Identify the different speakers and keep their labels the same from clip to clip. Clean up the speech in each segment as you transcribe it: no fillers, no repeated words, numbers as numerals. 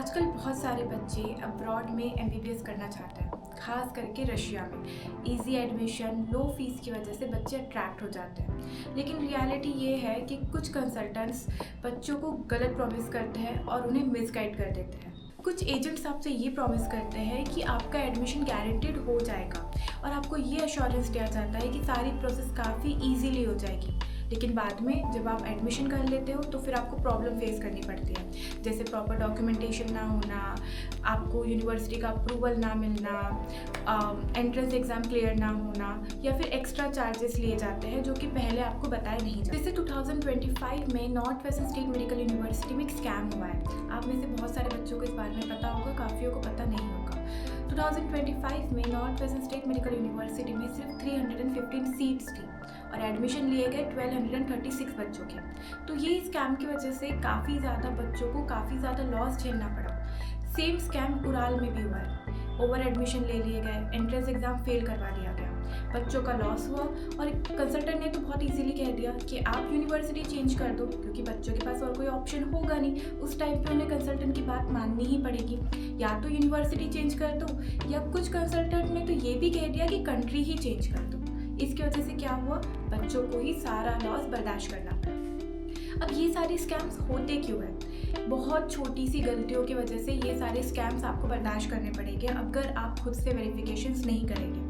Speaker 1: आजकल बहुत सारे बच्चे अब्रॉड में एमबीबीएस करना चाहते हैं, खास करके रशिया में। इजी एडमिशन, लो फीस की वजह से बच्चे अट्रैक्ट हो जाते हैं। लेकिन रियलिटी ये है कि कुछ कंसल्टेंट्स बच्चों को गलत प्रॉमिस करते हैं और उन्हें मिसगाइड कर देते हैं। कुछ एजेंट्स आपसे ये प्रॉमिस करते हैं कि आपका एडमिशन गारंटेड हो जाएगा और आपको ये अश्योरेंस दिया जाता है कि सारी प्रोसेस काफ़ी ईजीली हो जाएगी। लेकिन बाद में जब आप एडमिशन कर लेते हो तो फिर आपको प्रॉब्लम फेस करनी पड़ती है, जैसे प्रॉपर डॉक्यूमेंटेशन ना होना, आपको यूनिवर्सिटी का अप्रूवल ना मिलना, एंट्रेंस एग्ज़ाम क्लियर ना होना, या फिर एक्स्ट्रा चार्जेस लिए जाते हैं जो कि पहले आपको बताए नहीं जाते। जैसे 2025 में north western state medical university में एक स्कैम हुआ है। आप में से बहुत सारे बच्चों को इस बारे में पता होगा, काफ़ियों को पता नहीं होगा। 2025 में north western state medical university में सिर्फ 315 सीट्स थी और एडमिशन लिए गए 1236 बच्चों के। तो ये स्कैम की वजह से काफ़ी ज़्यादा बच्चों को काफ़ी ज़्यादा लॉस झेलना पड़ा। सेम स्कैम उराल में भी हुआ है। ओवर एडमिशन ले लिए गए, एंट्रेंस एग्ज़ाम फेल करवा दिया गया, बच्चों का लॉस हुआ और कंसल्टेंट ने तो बहुत इजीली कह दिया कि आप यूनिवर्सिटी चेंज कर दो, क्योंकि बच्चों के पास और कोई ऑप्शन होगा नहीं। उस टाइम पे उन्हें कंसल्टेंट की बात माननी ही पड़ेगी, या तो यूनिवर्सिटी चेंज कर दो, या कुछ कंसल्टेंट ने तो ये भी कह दिया कि कंट्री ही चेंज कर दो। इसकी वजह से क्या हुआ, बच्चों को ही सारा लॉस बर्दाश्त करना पड़ा। अब ये सारे स्कैम्स होते क्यों हैं? बहुत छोटी सी गलतियों की वजह से ये सारे स्कैम्स आपको बर्दाश्त करने पड़ेंगे अगर आप खुद से वेरिफिकेशंस नहीं करेंगे।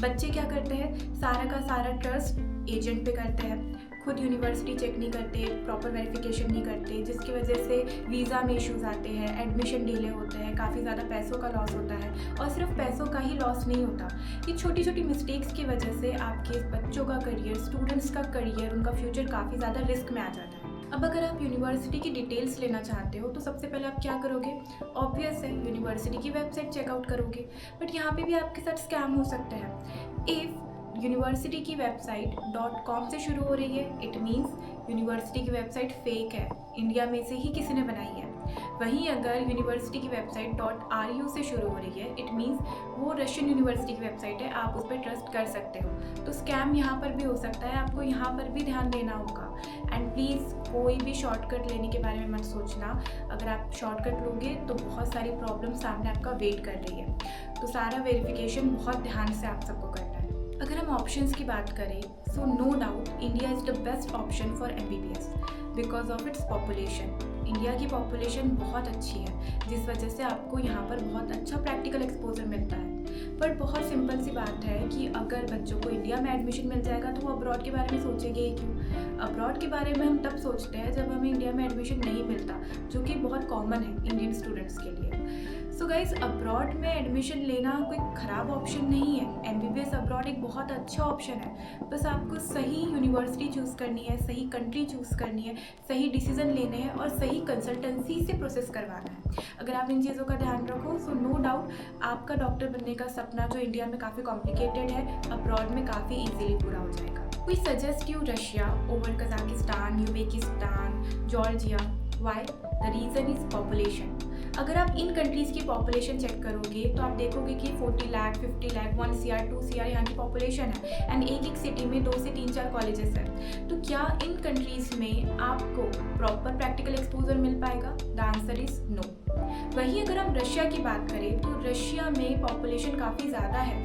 Speaker 1: बच्चे क्या करते हैं, सारा का सारा ट्रस्ट एजेंट पे करते हैं, खुद यूनिवर्सिटी चेक नहीं करते, प्रॉपर वेरिफिकेशन नहीं करते, जिसकी वजह से वीज़ा में इश्यूज़ आते हैं, एडमिशन डिले होते हैं, काफ़ी ज़्यादा पैसों का लॉस होता है। और सिर्फ पैसों का ही लॉस नहीं होता, ये छोटी छोटी मिस्टेक्स की वजह से आपके बच्चों का करियर, स्टूडेंट्स का करियर, उनका फ्यूचर काफ़ी ज़्यादा रिस्क में आ जाता है। अब अगर आप यूनिवर्सिटी की डिटेल्स लेना चाहते हो तो सबसे पहले आप क्या करोगे? ऑब्वियस है, यूनिवर्सिटी की वेबसाइट चेकआउट करोगे। बट यहाँ पे भी आपके साथ स्कैम हो सकता है। इफ़ यूनिवर्सिटी की वेबसाइट .com से शुरू हो रही है, इट मीन्स यूनिवर्सिटी की वेबसाइट फेक है, इंडिया में से ही किसी ने बनाई है। वहीं अगर यूनिवर्सिटी की वेबसाइट .ru से शुरू हो रही है, इट मीन्स वो रशियन यूनिवर्सिटी की वेबसाइट है, आप उस पर ट्रस्ट कर सकते हो। तो स्कैम यहाँ पर भी हो सकता है, आपको यहाँ पर भी ध्यान देना होगा। एंड प्लीज़ कोई भी शॉर्टकट लेने के बारे में मत सोचना। अगर आप शॉर्टकट लोगे तो बहुत सारी प्रॉब्लम सामने आपका वेट कर रही है। तो सारा वेरिफिकेशन बहुत ध्यान से आप सबको करना है। अगर हम ऑप्शंस की बात करें, so no doubt India is the best option for MBBS because of its population. India की पॉपुलेशन बहुत अच्छी है, जिस वजह से आपको यहाँ पर बहुत अच्छा प्रैक्टिकल एक्सपोजर मिलता है। पर बहुत सिंपल सी बात है कि अगर बच्चों को इंडिया में एडमिशन मिल जाएगा तो वो अब्रॉड के बारे में सोचेंगे ही क्यों? अब्रॉड के बारे में हम तब सोचते हैं जब हमें इंडिया में एडमिशन नहीं मिलता, जो कि बहुत कॉमन है इंडियन स्टूडेंट्स के लिए। सो गाइज, अब्रॉड में एडमिशन लेना कोई ख़राब ऑप्शन नहीं है। एमबीबीएस अब्रॉड एक बहुत अच्छा ऑप्शन है। बस आपको सही यूनिवर्सिटी चूज़ करनी है, सही कंट्री चूज़ करनी है, सही डिसीजन लेने हैं और सही कंसल्टेंसी से प्रोसेस करवाना है। अगर आप इन चीज़ों का ध्यान रखो, सो नो डाउट आपका डॉक्टर बनने का सपना, जो इंडिया में काफ़ी कॉम्प्लिकेटेड है, अब्रॉड में काफ़ी ईजीली पूरा हो जाएगा। We suggest you Russia over Kazakhstan, Uzbekistan, Georgia. Why? The reason is population. अगर आप इन कंट्रीज़ की पॉपुलेशन चेक करोगे तो आप देखोगे कि 40 लाख, 50 लाख, 1 CR, 2 CR यहाँ की पॉपुलेशन है एंड एक सिटी में 2 से 3-4 कॉलेजेस हैं। तो क्या इन कंट्रीज़ में आपको प्रॉपर प्रैक्टिकल एक्सपोजर मिल पाएगा? The answer is no. वहीं अगर हम रशिया की बात करें तो रशिया में पॉपुलेशन काफ़ी ज़्यादा है,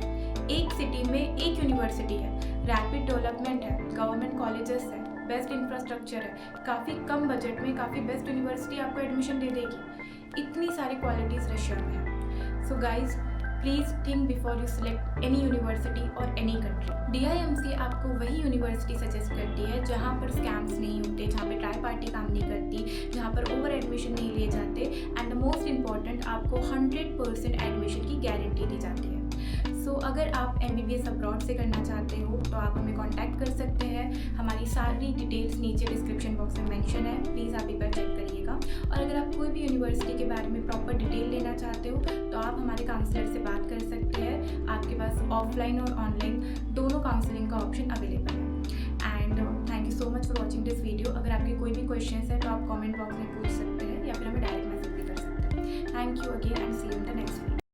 Speaker 1: एक सिटी में एक यूनिवर्सिटी है, रैपिड डेवलपमेंट है, गवर्नमेंट कॉलेजेस है, बेस्ट इंफ्रास्ट्रक्चर है, काफ़ी कम बजट में काफ़ी बेस्ट यूनिवर्सिटी आपको एडमिशन दे देगी। इतनी सारी क्वालिटीज़ रशिया में है। So guys, please think before you select any university और एनी कंट्री। DIMC आपको वही यूनिवर्सिटी सजेस्ट करती है जहाँ पर स्कैम्स नहीं होते, जहाँ पे ट्राई पार्टी काम नहीं करती, जहाँ पर ओवर एडमिशन नहीं लिए जाते, एंड द मोस्ट इम्पॉर्टेंट आपको 100% एडमिशन की गारंटी दी जाती है। सो अगर आप एमबीबीएस अब्रॉड से करना चाहते हो तो आप हमें कांटेक्ट कर सकते हैं। हमारी सारी डिटेल्स नीचे डिस्क्रिप्शन बॉक्स में मेंशन है, प्लीज़ आप एक बार चेक करिएगा। और अगर आप कोई भी यूनिवर्सिटी के बारे में प्रॉपर डिटेल लेना चाहते हो तो आप हमारे काउंसलर से बात कर सकते हैं। आपके पास ऑफलाइन और ऑनलाइन दोनों काउंसलिंग का ऑप्शन अवेलेबल है। And thank you so much for watching this video. अगर आपके कोई भी क्वेश्चन है तो आप कॉमेंट बॉक्स में पूछ सकते हैं या फिर हमें डायरेक्ट मैसेज भी कर सकते हैं। Thank you again and see you in the next video.